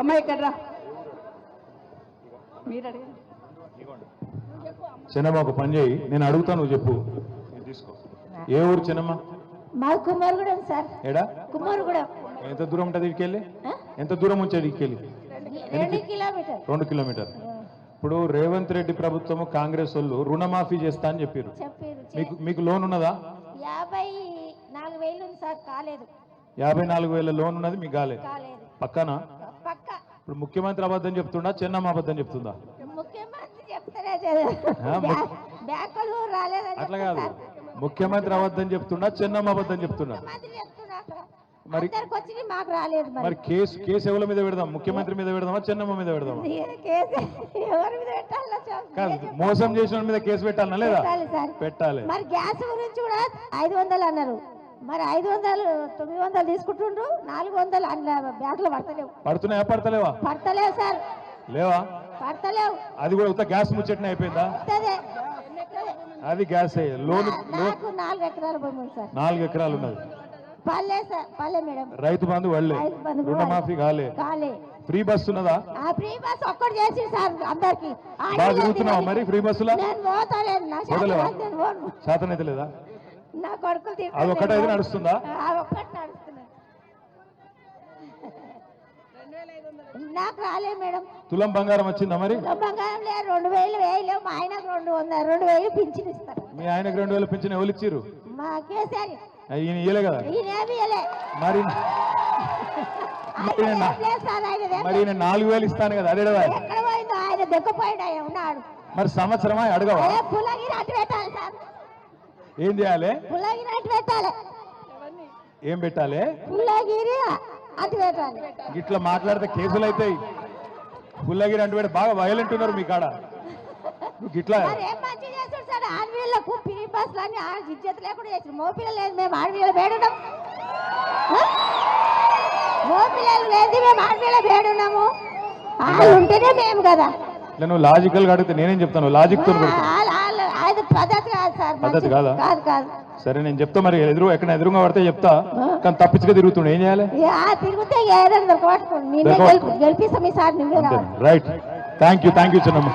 అమ్మాయి ఇక్కడ రా. మీరు అడగండి. చిన్నమ్మ ఒక పని చేయి, నేను అడుగుతాను నువ్వు చెప్పు. తీసుకో. ఏ ఊరు చిన్నమ్మ? మా కుమారుగూడెం సార్. ఏడా? కుమారుగూడెం. ఎంత దూరం ఉంటుంది ఇటుకెళ్ళి? ఎంత దూరం ఉంచేది ఇటుకెళ్ళి? 2 కిలోమీటర్. 2 కిలోమీటర్. ఇప్పుడు రేవంత్ రెడ్డి ప్రభుత్వం కాంగ్రెస్ వాళ్ళు రుణమాఫీ చేస్తా అని చెప్పారు. మీకు లోన్ ఉన్నదా? 54,000 ఉంది సార్, కాలేదు. 54,000 లోన్ ఉన్నది, మీకు కాలేదు. పక్కనా? పక్క. ఇప్పుడు ముఖ్యమంత్రి అబద్ధం చెప్తుండా, చిన్నమ్మ అబద్ధం చెప్తుందా? ముఖ్యమంత్రి చెప్తారే బ్యాంకులు రాలేదని. అట్లా కాదు, ముఖ్యమంత్రి అబద్ధం చెప్తుండా, చిన్నమ్మ అబద్ధం చెప్తుండా? మరి మాకు రాలేదు. మరి కేసు ఎవరి మీద పెడదాం? ముఖ్యమంత్రి మీద పెడదామా, చిన్నమ్మ మీద పెడదామా? కాదు, మోసం చేసిన మీద కేసు పెట్టాలనా లేదా? పెట్టాలి. మరి గ్యాస్ గురించి కూడా 500 అన్నారు. మరి 500 900 తీసుకుంటుండ్రు, 400 బ్యాగ్ లో పడతలేవు. పడుతున్నాయా? పడతలేవా? పడతలేవు సార్. లేవా? పడతలేవు. అది కూడా ఉత్త గ్యాస్ ముచ్చటనే అయిపోయిందా? అది గ్యాస్ లోన్. 4 ఎకరాల భూమి ఉంది సార్. 4 ఎకరాలు ఉన్నది. పల్లె సార్, పల్లె మేడం. రైతు బంధు వాళ్ళే, రుణమాఫీ కాలే. ఫ్రీ బస్ ఉన్నదా? ఫ్రీ బస్ ఒక్కటి చేసి సార్ అందరికి. బాగా తిరుగుతున్నావా మరి ఫ్రీ బస్సులో? శాతం అయితే లేదా? నా కొడుకులు అది ఒక్కటైతే నడుస్తుందా? నాకు రాలే మేడం. తులం బంగారం వచ్చిందా మరి? బంగారం లేదు, 2,000 వేయలేవు. మా ఆయనకు 200 పింఛన్ ఇస్తారు. మీ ఆయనకు 2,000 పింఛన్ ఎవరు ఇచ్చిర్రు? మా కేసీఆర్. ఈయన ఇయ్యలే కదా? మరి మరి ఈయన 4,000 ఇస్తాను కదా, అదే కదా? ఆయన దెక్కపోయాడు, ఉన్నాడు. మరి సంవత్సరమా అడగవా? పుల్లగిరి అటు పెట్టాలి సార్. ఏం చేయాలి? పుల్లగిరి అటు పెట్టాలి. ఏం పెట్టాలి? పుల్లగిరి అటు పెట్టాలి. ఇట్లా మాట్లాడితే కేసులు అవుతాయి. పుల్లగిరి అంటే బాగా వైలెంట్ ఉన్నారు మీ కాడ. ఇట్లా ఆడపిల్లకు ఫ్రీ బస్ అని ఇజ్జత్ లేకుండా చేసి మోపిల్లలు లేదు. మేము ఆడపిల్లలు వేడున్నాం. మోపిల్లలు లేదు, మేము ఆడపిల్లలు వేడున్నాము. వాళ్ళు ఉంటేనే మేము కదా. నువ్వు లాజికల్ గా అడిగితే నేనేం చెప్తాను? లాజిక్ తో పద్ధతి కాదు సార్. పద్ధతి కాదా? కాదు కాదు. సరే నేను చెప్తా. మరి ఎక్కడ ఎదురుగా పడితే చెప్తా, కానీ తప్పించుగా తిరుగుతుండే ఏం చేయాలి? తిరిగితే గెలిపిస్తాం ఈసారి. రైట్. థ్యాంక్ యూ చిన్నమ్మ.